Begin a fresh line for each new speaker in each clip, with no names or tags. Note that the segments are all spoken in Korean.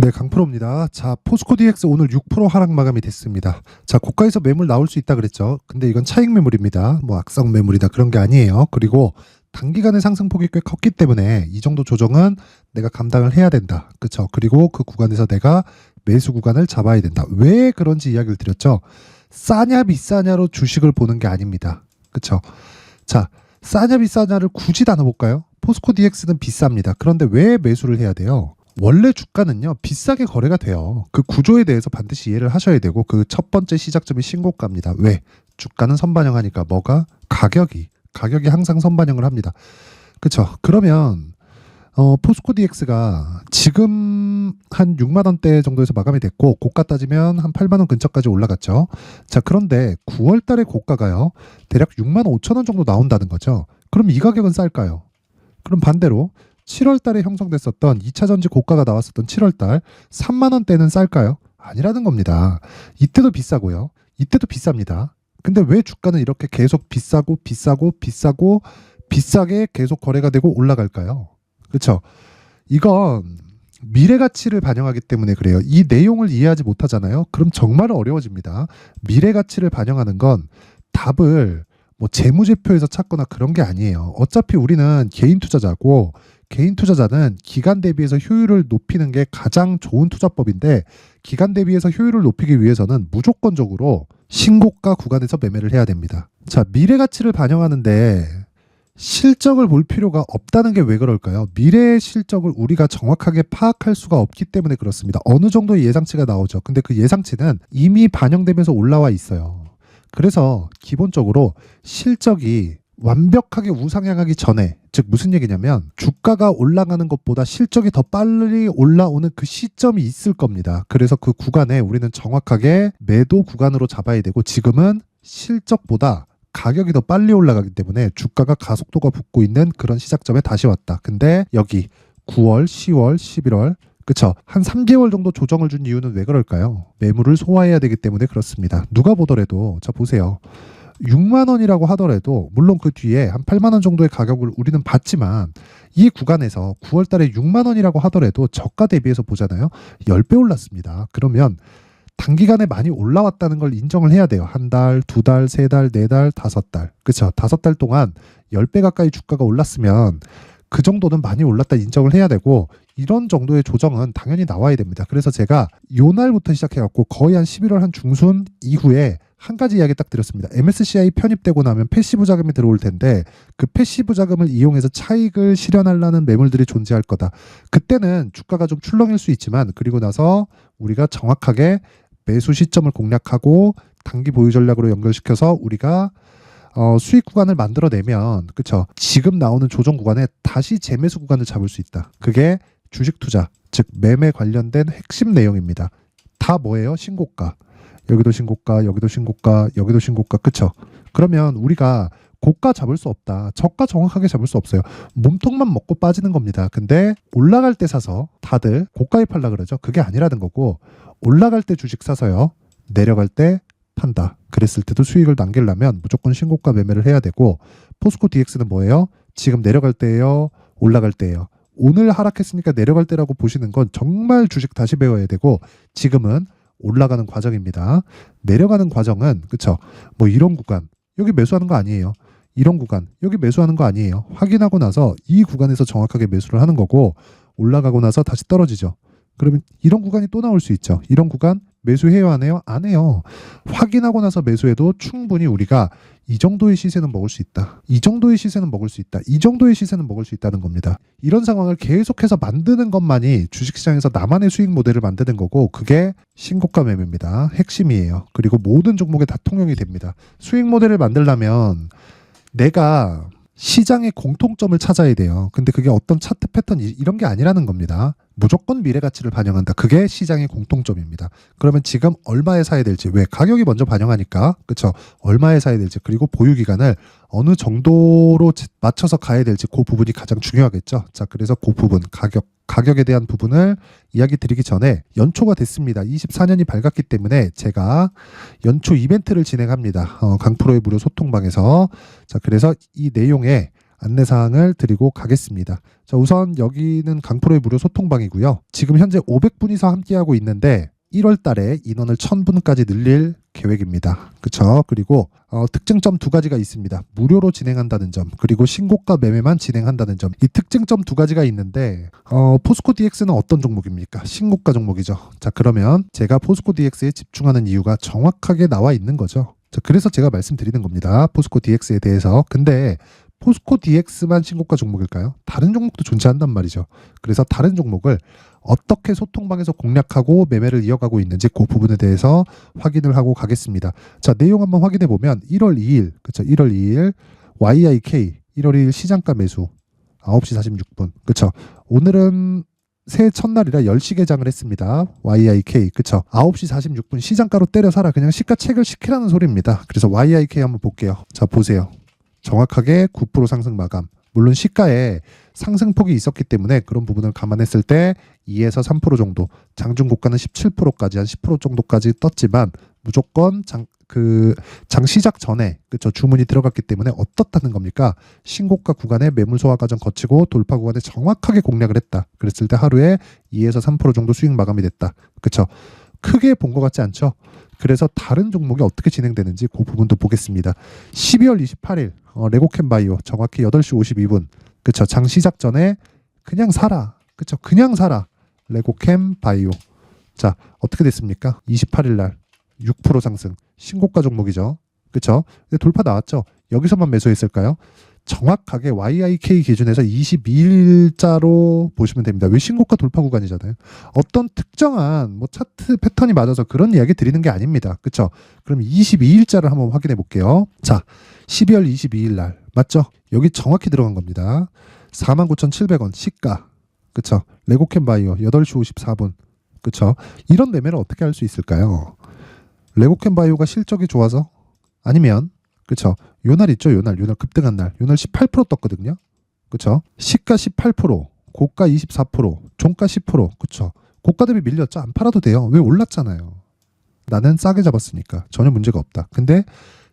네, 강프로입니다. 자, 포스코 DX 오늘 6% 하락 마감이 됐습니다. 자, 고가에서 매물 나올 수 있다 그랬죠. 근데 이건 차익 매물입니다. 뭐 악성 매물이다 그런 게 아니에요. 그리고 단기간의 상승폭이 꽤 컸기 때문에 이 정도 조정은 내가 감당을 해야 된다. 그렇죠? 그리고 그 구간에서 내가 매수 구간을 잡아야 된다. 왜 그런지 이야기를 드렸죠. 싸냐 비싸냐로 주식을 보는 게 아닙니다. 그렇죠? 자, 싸냐 비싸냐를 굳이 나눠볼까요? 포스코 DX는 비쌉니다. 그런데 왜 매수를 해야 돼요? 원래 주가는요 비싸게 거래가 돼요. 그 구조에 대해서 반드시 이해를 하셔야 되고, 그 첫 번째 시작점이 신고가입니다. 왜? 주가는 선반영하니까 뭐가? 가격이 항상 선반영을 합니다. 그쵸? 그러면 포스코 DX가 지금 한 6만 원대 정도에서 마감이 됐고, 고가 따지면 한 8만 원 근처까지 올라갔죠. 자, 그런데 9월 달에 고가가요 대략 6만 5천 원 정도 나온다는 거죠. 그럼 이 가격은 쌀까요? 그럼 반대로 7월 달에 형성됐었던 2차 전지 고가가 나왔었던 7월 달 3만 원대는 쌀까요? 아니라는 겁니다. 이때도 비싸고요. 이때도 비쌉니다. 근데 왜 주가는 이렇게 계속 비싸고 비싸게 계속 거래가 되고 올라갈까요? 그렇죠? 이건 미래 가치를 반영하기 때문에 그래요. 이 내용을 이해하지 못하잖아요. 그럼 정말 어려워집니다. 미래 가치를 반영하는 건 답을 뭐 재무제표에서 찾거나 그런 게 아니에요. 어차피 우리는 개인 투자자고, 개인 투자자는 기간 대비해서 효율을 높이는 게 가장 좋은 투자법인데, 기간 대비해서 효율을 높이기 위해서는 무조건적으로 신고가 구간에서 매매를 해야 됩니다. 자, 미래 가치를 반영하는데 실적을 볼 필요가 없다는 게 왜 그럴까요? 미래의 실적을 우리가 정확하게 파악할 수가 없기 때문에 그렇습니다. 어느 정도의 예상치가 나오죠. 근데 그 예상치는 이미 반영되면서 올라와 있어요. 그래서 기본적으로 실적이 완벽하게 우상향하기 전에, 즉 무슨 얘기냐면 주가가 올라가는 것보다 실적이 더 빨리 올라오는 그 시점이 있을 겁니다. 그래서 그 구간에 우리는 정확하게 매도 구간으로 잡아야 되고, 지금은 실적보다 가격이 더 빨리 올라가기 때문에 주가가 가속도가 붙고 있는 그런 시작점에 다시 왔다. 근데 여기 9월, 10월, 11월, 그쵸? 한 3개월 정도 조정을 준 이유는 왜 그럴까요? 매물을 소화해야 되기 때문에 그렇습니다. 누가 보더라도, 자 보세요. 6만 원이라고 하더라도 물론 그 뒤에 한 8만 원 정도의 가격을 우리는 봤지만, 이 구간에서 9월 달에 6만 원이라고 하더라도 저가 대비해서 보잖아요. 10배 올랐습니다. 그러면 단기간에 많이 올라왔다는 걸 인정을 해야 돼요. 한 달, 두 달, 세 달, 네 달, 다섯 달. 그쵸? 5달 동안 10배 가까이 주가가 올랐으면 그 정도는 많이 올랐다 인정을 해야 되고, 이런 정도의 조정은 당연히 나와야 됩니다. 그래서 제가 요 날부터 시작해갖고 거의 한 11월 한 중순 이후에 한 가지 이야기 딱 드렸습니다. MSCI 편입되고 나면 패시브 자금이 들어올 텐데, 그 패시브 자금을 이용해서 차익을 실현하려는 매물들이 존재할 거다. 그때는 주가가 좀 출렁일 수 있지만, 그리고 나서 우리가 정확하게 매수 시점을 공략하고 단기 보유 전략으로 연결시켜서 우리가 수익 구간을 만들어내면, 그쵸? 지금 나오는 조정 구간에 다시 재매수 구간을 잡을 수 있다. 그게 주식 투자, 즉 매매 관련된 핵심 내용입니다. 다 뭐예요? 신고가. 여기도 신고가, 여기도 신고가, 여기도 신고가. 그쵸? 그러면 우리가 고가 잡을 수 없다. 저가 정확하게 잡을 수 없어요. 몸통만 먹고 빠지는 겁니다. 근데 올라갈 때 사서 다들 고가에 팔라 그러죠. 그게 아니라는 거고, 올라갈 때 주식 사서요, 내려갈 때 판다. 그랬을 때도 수익을 남기려면 무조건 신고가 매매를 해야 되고, 포스코 DX는 뭐예요? 지금 내려갈 때예요? 올라갈 때예요? 오늘 하락했으니까 내려갈 때라고 보시는 건 정말 주식 다시 배워야 되고, 지금은 올라가는 과정입니다. 내려가는 과정은, 그쵸? 뭐 이런 구간, 여기 매수하는 거 아니에요. 이런 구간, 여기 매수하는 거 아니에요. 확인하고 나서 이 구간에서 정확하게 매수를 하는 거고, 올라가고 나서 다시 떨어지죠. 그러면 이런 구간이 또 나올 수 있죠. 이런 구간 매수해요, 안 해요? 안 해요. 확인하고 나서 매수해도 충분히 우리가 이 정도의 시세는 먹을 수 있다. 이 정도의 시세는 먹을 수 있다. 이 정도의 시세는 먹을 수 있다는 겁니다. 이런 상황을 계속해서 만드는 것만이 주식시장에서 나만의 수익 모델을 만드는 거고, 그게 신고가 매매입니다. 핵심이에요. 그리고 모든 종목에 다 통용이 됩니다. 수익 모델을 만들려면 내가 시장의 공통점을 찾아야 돼요. 근데 그게 어떤 차트 패턴 이런 게 아니라는 겁니다. 무조건 미래 가치를 반영한다. 그게 시장의 공통점입니다. 그러면 지금 얼마에 사야 될지, 왜? 가격이 먼저 반영하니까, 그쵸? 얼마에 사야 될지, 그리고 보유 기간을 어느 정도로 맞춰서 가야 될지, 그 부분이 가장 중요하겠죠. 자, 그래서 그 부분, 가격에 대한 부분을 이야기 드리기 전에, 연초가 됐습니다. 24년이 밝았기 때문에 제가 연초 이벤트를 진행합니다. 강프로의 무료 소통방에서. 자, 그래서 이 내용에 안내사항을 드리고 가겠습니다. 자, 우선 여기는 강프로의 무료 소통방이고요. 지금 현재 500분이서 함께하고 있는데 1월 달에 인원을 1000분까지 늘릴 계획입니다. 그쵸? 그리고 특징점 두 가지가 있습니다. 무료로 진행한다는 점, 그리고 신고가 매매만 진행한다는 점. 이 특징점 두 가지가 있는데 포스코 DX는 어떤 종목입니까? 신고가 종목이죠. 자, 그러면 제가 포스코 DX에 집중하는 이유가 정확하게 나와 있는 거죠. 자, 그래서 제가 말씀드리는 겁니다. 포스코 DX에 대해서. 근데 포스코 DX만 신고가 종목일까요? 다른 종목도 존재한단 말이죠. 그래서 다른 종목을 어떻게 소통방에서 공략하고 매매를 이어가고 있는지 그 부분에 대해서 확인을 하고 가겠습니다. 자, 내용 한번 확인해 보면 1월 2일, 그쵸? 1월 2일 YIK 1월 2일 시장가 매수 9시 46분. 그쵸? 오늘은 새해 첫날이라 10시 개장을 했습니다. YIK. 그쵸? 9시 46분 시장가로 때려 사라. 그냥 시가 체결 시키라는 소리입니다. 그래서 YIK 한번 볼게요. 자, 보세요. 정확하게 9% 상승 마감. 물론 시가에 상승폭이 있었기 때문에 그런 부분을 감안했을 때 2에서 3% 정도, 장중 고가는 17%까지 한 10% 정도까지 떴지만 무조건 장 시작 전에 그쵸 주문이 들어갔기 때문에 어떻다는 겁니까? 신고가 구간에 매물 소화 과정 거치고 돌파 구간에 정확하게 공략을 했다. 그랬을 때 하루에 2에서 3% 정도 수익 마감이 됐다. 그쵸? 크게 본 것 같지 않죠? 그래서 다른 종목이 어떻게 진행되는지 그 부분도 보겠습니다. 12월 28일 레고캠 바이오 정확히 8시 52분. 그쵸? 장 시작 전에 그냥 사라. 그쵸? 그냥 사라. 레고캠 바이오. 자, 어떻게 됐습니까? 28일 날 6% 상승. 신고가 종목이죠. 그쵸? 근데 돌파 나왔죠? 여기서만 매수했을까요? 정확하게 YIK 기준에서 22일자로 보시면 됩니다. 왜 신고가 돌파 구간이잖아요. 어떤 특정한 뭐 차트 패턴이 맞아서 그런 이야기 드리는 게 아닙니다. 그쵸? 그럼 22일자를 한번 확인해 볼게요. 자, 12월 22일 날 맞죠? 여기 정확히 들어간 겁니다. 49,700원 시가. 그쵸? 레고캠 바이오 8시 54분. 그쵸? 이런 매매를 어떻게 할 수 있을까요? 레고캠 바이오가 실적이 좋아서? 아니면 그쵸? 요날 있죠? 요날 급등한 날. 요날 18% 떴거든요. 그쵸? 시가 18%, 고가 24%, 종가 10%. 그쵸? 고가 대비 밀렸죠? 안 팔아도 돼요. 왜 올랐잖아요. 나는 싸게 잡았으니까 전혀 문제가 없다. 근데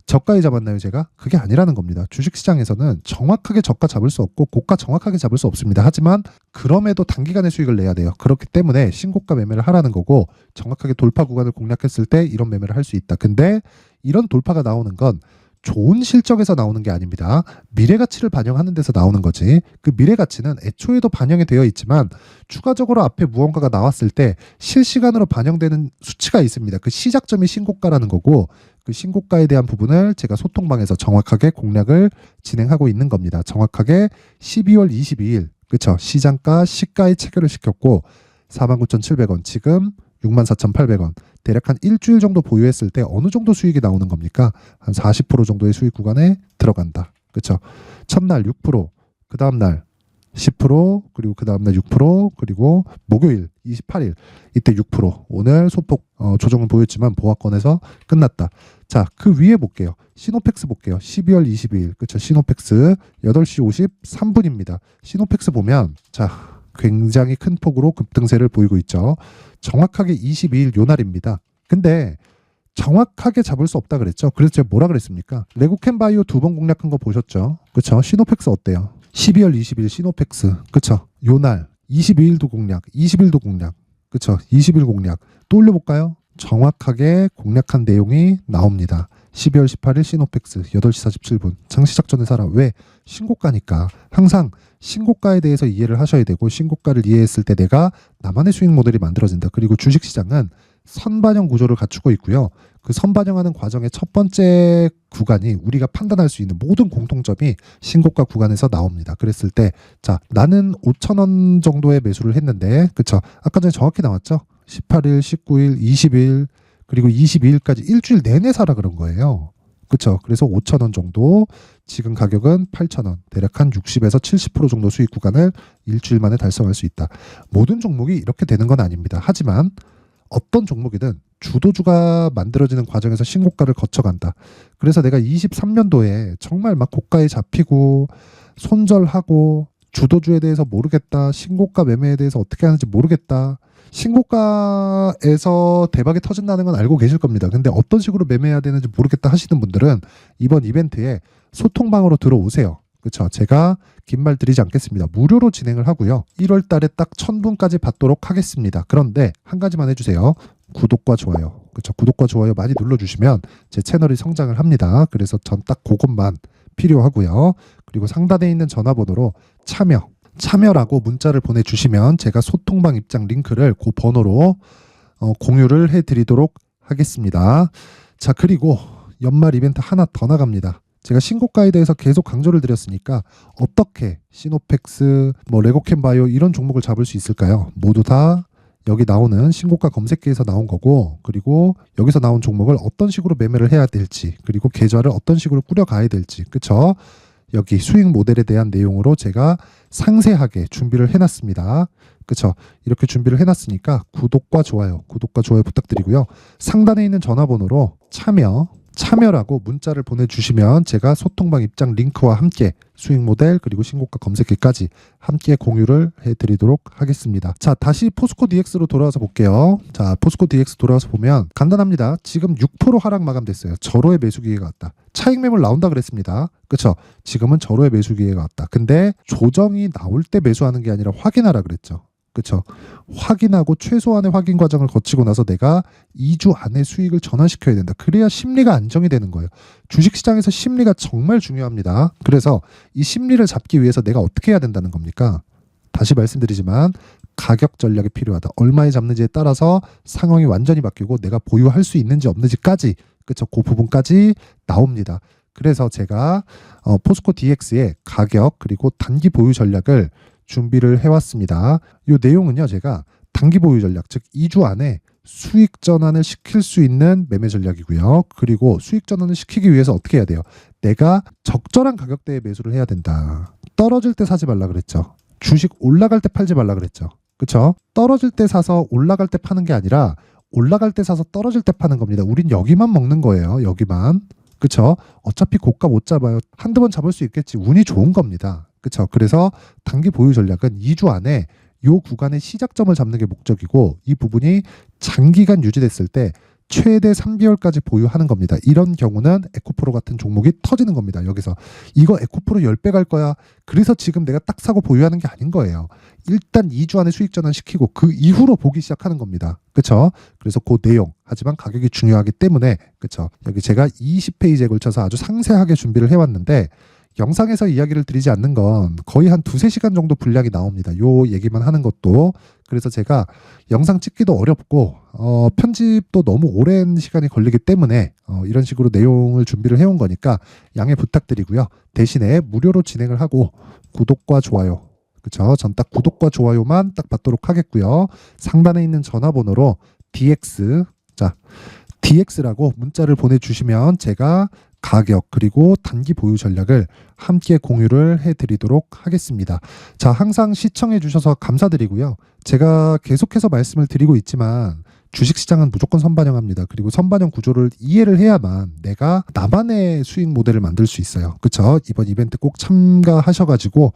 저가에 잡았나요, 제가? 그게 아니라는 겁니다. 주식시장에서는 정확하게 저가 잡을 수 없고 고가 정확하게 잡을 수 없습니다. 하지만 그럼에도 단기간에 수익을 내야 돼요. 그렇기 때문에 신고가 매매를 하라는 거고 정확하게 돌파 구간을 공략했을 때 이런 매매를 할 수 있다. 근데 이런 돌파가 나오는 건 좋은 실적에서 나오는 게 아닙니다. 미래 가치를 반영하는 데서 나오는 거지. 그 미래 가치는 애초에도 반영이 되어 있지만 추가적으로 앞에 무언가가 나왔을 때 실시간으로 반영되는 수치가 있습니다. 그 시작점이 신고가라는 거고 그 신고가에 대한 부분을 제가 소통방에서 정확하게 공략을 진행하고 있는 겁니다. 정확하게 12월 22일 그쵸? 시장가 시가에 체결을 시켰고 49,700원 지금 64,800원 대략 한 일주일 정도 보유했을 때 어느 정도 수익이 나오는 겁니까? 한 40% 정도의 수익 구간에 들어간다. 그렇죠? 첫날 6%, 그 다음날 10%, 그리고 그 다음날 6%, 그리고 목요일 28일 이때 6%. 오늘 소폭 조정을 보였지만 보합권에서 끝났다. 자, 그 위에 볼게요. 시노펙스 볼게요. 12월 22일. 그렇죠? 시노펙스 8시 53분입니다. 시노펙스 보면 자, 굉장히 큰 폭으로 급등세를 보이고 있죠. 정확하게 22일 요날입니다. 근데 정확하게 잡을 수 없다 그랬죠. 그래서 제가 뭐라 그랬습니까? 레고캠 바이오 2번 공략한 거 보셨죠? 그쵸? 시노펙스 어때요? 12월 20일 시노펙스. 그쵸? 요날 22일도 공략, 20일도 공략. 그쵸? 20일 공략. 또 올려볼까요? 정확하게 공략한 내용이 나옵니다. 12월 18일 시노펙스 8시 47분. 장시작 전에 사라. 왜? 신고가니까. 항상 신고가에 대해서 이해를 하셔야 되고 신고가를 이해했을 때 내가 나만의 수익 모델이 만들어진다. 그리고 주식시장은 선반영 구조를 갖추고 있고요. 그 선반영하는 과정의 첫 번째 구간이 우리가 판단할 수 있는 모든 공통점이 신고가 구간에서 나옵니다. 그랬을 때 자, 나는 5,000원 정도의 매수를 했는데 그쵸? 아까 전에 정확히 나왔죠? 18일, 19일, 20일 그리고 22일까지 일주일 내내 사라 그런 거예요. 그쵸? 그래서 5,000원 정도 지금 가격은 8,000원 대략 한 60에서 70% 정도 수익 구간을 일주일 만에 달성할 수 있다. 모든 종목이 이렇게 되는 건 아닙니다. 하지만 어떤 종목이든 주도주가 만들어지는 과정에서 신고가를 거쳐간다. 그래서 내가 23년도에 정말 막 고가에 잡히고 손절하고 주도주에 대해서 모르겠다. 신고가 매매에 대해서 어떻게 하는지 모르겠다. 신고가에서 대박이 터진다는 건 알고 계실 겁니다. 근데 어떤 식으로 매매해야 되는지 모르겠다 하시는 분들은 이번 이벤트에 소통방으로 들어오세요. 그쵸? 제가 긴 말 드리지 않겠습니다. 무료로 진행을 하고요. 1월 달에 딱 1000분까지 받도록 하겠습니다. 그런데 한 가지만 해주세요. 구독과 좋아요. 그쵸? 구독과 좋아요 많이 눌러주시면 제 채널이 성장을 합니다. 그래서 전 딱 그것만 필요하고요. 그리고 상단에 있는 전화번호로 참여라고 문자를 보내주시면 제가 소통방 입장 링크를 그 번호로 공유를 해드리도록 하겠습니다. 자, 그리고 연말 이벤트 하나 더 나갑니다. 제가 신고가에 대해서 계속 강조를 드렸으니까 어떻게 시노펙스, 레고캠 바이오 이런 종목을 잡을 수 있을까요? 모두 다 여기 나오는 신고가 검색기에서 나온 거고, 그리고 여기서 나온 종목을 어떤 식으로 매매를 해야 될지, 그리고 계좌를 어떤 식으로 꾸려가야 될지, 그쵸? 여기 수익 모델에 대한 내용으로 제가 상세하게 준비를 해놨습니다. 그쵸? 이렇게 준비를 해놨으니까 구독과 좋아요 부탁드리고요. 상단에 있는 전화번호로 참여라고 문자를 보내주시면 제가 소통방 입장 링크와 함께 수익 모델 그리고 신고가 검색기까지 함께 공유를 해드리도록 하겠습니다. 자, 다시 포스코 DX로 돌아와서 볼게요. 자, 포스코 DX 돌아와서 보면 간단합니다. 지금 6% 하락 마감됐어요. 절호의 매수 기회가 왔다. 차익 매물 나온다 그랬습니다. 그쵸? 지금은 절호의 매수 기회가 왔다. 근데 조정이 나올 때 매수하는 게 아니라 확인하라 그랬죠. 그쵸? 확인하고 최소한의 확인 과정을 거치고 나서 내가 2주 안에 수익을 전환시켜야 된다. 그래야 심리가 안정이 되는 거예요. 주식시장에서 심리가 정말 중요합니다. 그래서 이 심리를 잡기 위해서 내가 어떻게 해야 된다는 겁니까? 다시 말씀드리지만 가격 전략이 필요하다. 얼마에 잡는지에 따라서 상황이 완전히 바뀌고 내가 보유할 수 있는지 없는지까지, 그쵸? 그 부분까지 나옵니다. 그래서 제가 포스코 DX의 가격 그리고 단기 보유 전략을 준비를 해왔습니다. 이 내용은요, 제가 단기 보유 전략, 즉 2주 안에 수익 전환을 시킬 수 있는 매매 전략이고요. 그리고 수익 전환을 시키기 위해서 어떻게 해야 돼요? 내가 적절한 가격대에 매수를 해야 된다. 떨어질 때 사지 말라 그랬죠. 주식 올라갈 때 팔지 말라 그랬죠. 그쵸? 떨어질 때 사서 올라갈 때 파는 게 아니라 올라갈 때 사서 떨어질 때 파는 겁니다. 우린 여기만 먹는 거예요. 여기만. 그쵸? 어차피 고가 못 잡아요. 한두 번 잡을 수 있겠지. 운이 좋은 겁니다. 그쵸? 그래서 단기 보유 전략은 2주 안에 이 구간의 시작점을 잡는 게 목적이고, 이 부분이 장기간 유지됐을 때 최대 3개월까지 보유하는 겁니다. 이런 경우는 에코프로 같은 종목이 터지는 겁니다. 여기서 이거 에코프로 10배 갈 거야. 그래서 지금 내가 딱 사고 보유하는 게 아닌 거예요. 일단 2주 안에 수익 전환시키고 그 이후로 보기 시작하는 겁니다. 그쵸? 그래서 그 내용, 하지만 가격이 중요하기 때문에, 그쵸? 여기 제가 20페이지에 걸쳐서 아주 상세하게 준비를 해왔는데, 영상에서 이야기를 드리지 않는 건 거의 한 2-3시간 정도 분량이 나옵니다. 요 얘기만 하는 것도. 그래서 제가 영상 찍기도 어렵고 편집도 너무 오랜 시간이 걸리기 때문에 이런 식으로 내용을 준비를 해온 거니까 양해 부탁드리고요. 대신에 무료로 진행을 하고 구독과 좋아요, 그쵸? 전 딱 구독과 좋아요만 딱 받도록 하겠고요. 상단에 있는 전화번호로 DX라고 문자를 보내주시면 제가 가격 그리고 단기 보유 전략을 함께 공유를 해드리도록 하겠습니다. 자, 항상 시청해 주셔서 감사드리고요. 제가 계속해서 말씀을 드리고 있지만 주식시장은 무조건 선반영합니다. 그리고 선반영 구조를 이해를 해야만 내가 나만의 수익 모델을 만들 수 있어요. 그쵸? 이번 이벤트 꼭 참가하셔가지고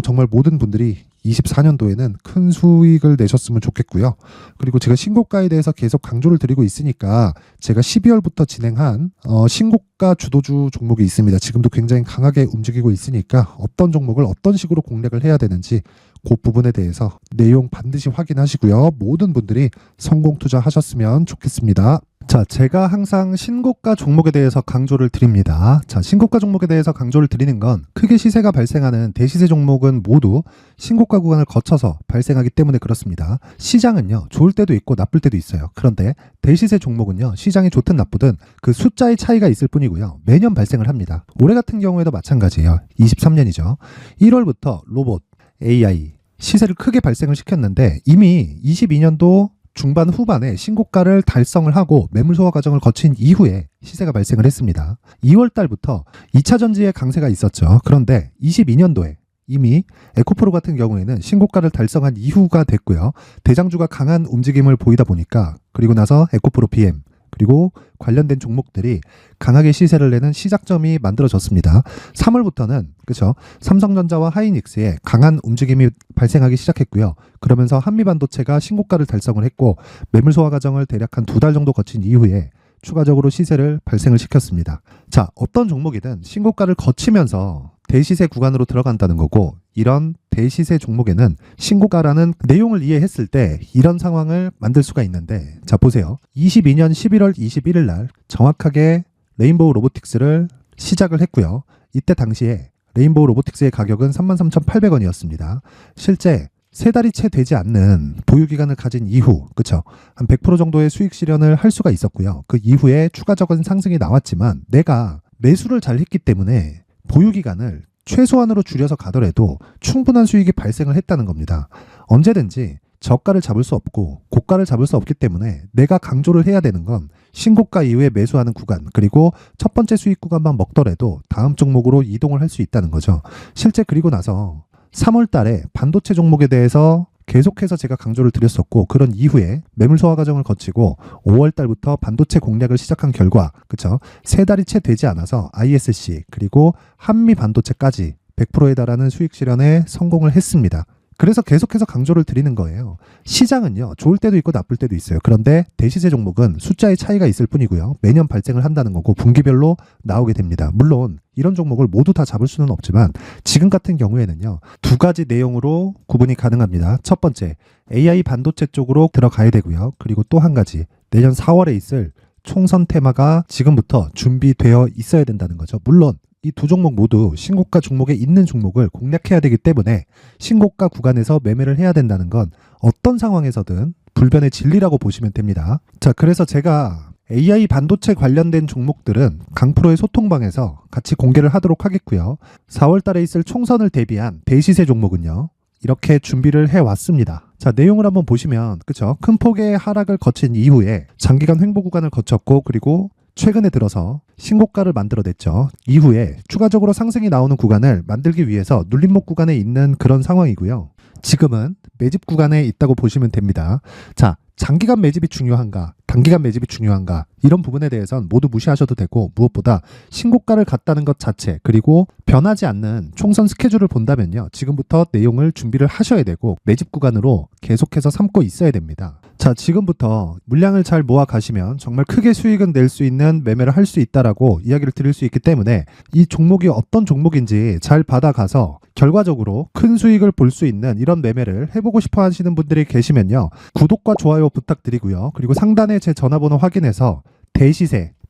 정말 모든 분들이 24년도에는 큰 수익을 내셨으면 좋겠고요. 그리고 제가 신고가에 대해서 계속 강조를 드리고 있으니까 제가 12월부터 진행한 신고가 주도주 종목이 있습니다. 지금도 굉장히 강하게 움직이고 있으니까 어떤 종목을 어떤 식으로 공략을 해야 되는지 그 부분에 대해서 내용 반드시 확인하시고요. 모든 분들이 성공 투자하셨으면 좋겠습니다. 자, 제가 항상 신고가 종목에 대해서 강조를 드립니다. 자, 신고가 종목에 대해서 강조를 드리는 건 크게 시세가 발생하는 대시세 종목은 모두 신고가 구간을 거쳐서 발생하기 때문에 그렇습니다. 시장은요, 좋을 때도 있고 나쁠 때도 있어요. 그런데 대시세 종목은요, 시장이 좋든 나쁘든 그 숫자의 차이가 있을 뿐이고요. 매년 발생을 합니다. 올해 같은 경우에도 마찬가지예요. 23년이죠. 1월부터 로봇, AI, 시세를 크게 발생을 시켰는데 이미 22년도 중반 후반에 신고가를 달성을 하고 매물 소화 과정을 거친 이후에 시세가 발생을 했습니다. 2월 달부터 2차 전지의 강세가 있었죠. 그런데 22년도에 이미 에코프로 같은 경우에는 신고가를 달성한 이후가 됐고요. 대장주가 강한 움직임을 보이다 보니까 그리고 나서 에코프로 PM 그리고 관련된 종목들이 강하게 시세를 내는 시작점이 만들어졌습니다. 3월부터는 그렇죠. 삼성전자와 하이닉스의 강한 움직임이 발생하기 시작했고요. 그러면서 한미반도체가 신고가를 달성을 했고 매물 소화 과정을 대략 한 2달 정도 거친 이후에 추가적으로 시세를 발생을 시켰습니다. 자, 어떤 종목이든 신고가를 거치면서 대시세 구간으로 들어간다는 거고, 이런 대시세 종목에는 신고가라는 내용을 이해했을 때 이런 상황을 만들 수가 있는데, 자 보세요. 22년 11월 21일 날 정확하게 레인보우 로보틱스를 시작을 했고요. 이때 당시에 레인보우 로보틱스의 가격은 33,800원이었습니다. 실제 세 달이 채 되지 않는 보유기간을 가진 이후, 그쵸? 한 100% 정도의 수익 실현을 할 수가 있었고요. 그 이후에 추가적인 상승이 나왔지만 내가 매수를 잘 했기 때문에 보유기간을 최소한으로 줄여서 가더라도 충분한 수익이 발생을 했다는 겁니다. 언제든지 저가를 잡을 수 없고 고가를 잡을 수 없기 때문에 내가 강조를 해야 되는 건 신고가 이후에 매수하는 구간, 그리고 첫 번째 수익 구간만 먹더라도 다음 종목으로 이동을 할 수 있다는 거죠. 실제 그리고 나서 3월 달에 반도체 종목에 대해서 계속해서 제가 강조를 드렸었고, 그런 이후에 매물 소화 과정을 거치고 5월 달부터 반도체 공략을 시작한 결과, 그쵸? 세 달이 채 되지 않아서 ISC 그리고 한미 반도체까지 100%에 달하는 수익 실현에 성공을 했습니다. 그래서 계속해서 강조를 드리는 거예요. 시장은요, 좋을 때도 있고 나쁠 때도 있어요. 그런데 대시세 종목은 숫자의 차이가 있을 뿐이고요. 매년 발생을 한다는 거고 분기별로 나오게 됩니다. 물론 이런 종목을 모두 다 잡을 수는 없지만 지금 같은 경우에는요, 두 가지 내용으로 구분이 가능합니다. 첫 번째, AI 반도체 쪽으로 들어가야 되고요. 그리고 또 한 가지, 내년 4월에 있을 총선 테마가 지금부터 준비되어 있어야 된다는 거죠. 물론 이 두 종목 모두 신고가 종목에 있는 종목을 공략해야 되기 때문에 신고가 구간에서 매매를 해야 된다는 건 어떤 상황에서든 불변의 진리라고 보시면 됩니다. 자, 그래서 제가 AI 반도체 관련된 종목들은 강프로의 소통방에서 같이 공개를 하도록 하겠고요. 4월 달에 있을 총선을 대비한 대시세 종목은요, 이렇게 준비를 해왔습니다. 자, 내용을 한번 보시면, 그쵸? 큰 폭의 하락을 거친 이후에 장기간 횡보 구간을 거쳤고, 그리고 최근에 들어서 신고가를 만들어냈죠. 이후에 추가적으로 상승이 나오는 구간을 만들기 위해서 눌림목 구간에 있는 그런 상황이고요. 지금은 매집 구간에 있다고 보시면 됩니다. 자, 장기간 매집이 중요한가, 단기간 매집이 중요한가, 이런 부분에 대해서는 모두 무시하셔도 되고, 무엇보다 신고가를 갔다는 것 자체, 그리고 변하지 않는 총선 스케줄을 본다면요, 지금부터 내용을 준비를 하셔야 되고 매집 구간으로 계속해서 삼고 있어야 됩니다. 자, 지금부터 물량을 잘 모아 가시면 정말 크게 수익은 낼 수 있는 매매를 할 수 있다라고 이야기를 드릴 수 있기 때문에 이 종목이 어떤 종목인지 잘 받아가서 결과적으로 큰 수익을 볼 수 있는 이런 매매를 해보고 싶어 하시는 분들이 계시면요, 구독과 좋아요 부탁드리고요. 그리고 상단에 제 전화번호 확인해서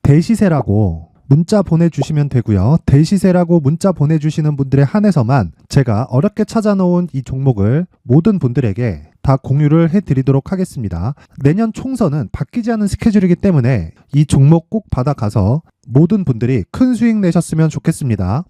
대시세라고 문자 보내주시면 되고요. 대시세라고 문자 보내주시는 분들에 한해서만 제가 어렵게 찾아놓은 이 종목을 모든 분들에게 다 공유를 해드리도록 하겠습니다. 내년 총선은 바뀌지 않은 스케줄이기 때문에 이 종목 꼭 받아가서 모든 분들이 큰 수익 내셨으면 좋겠습니다.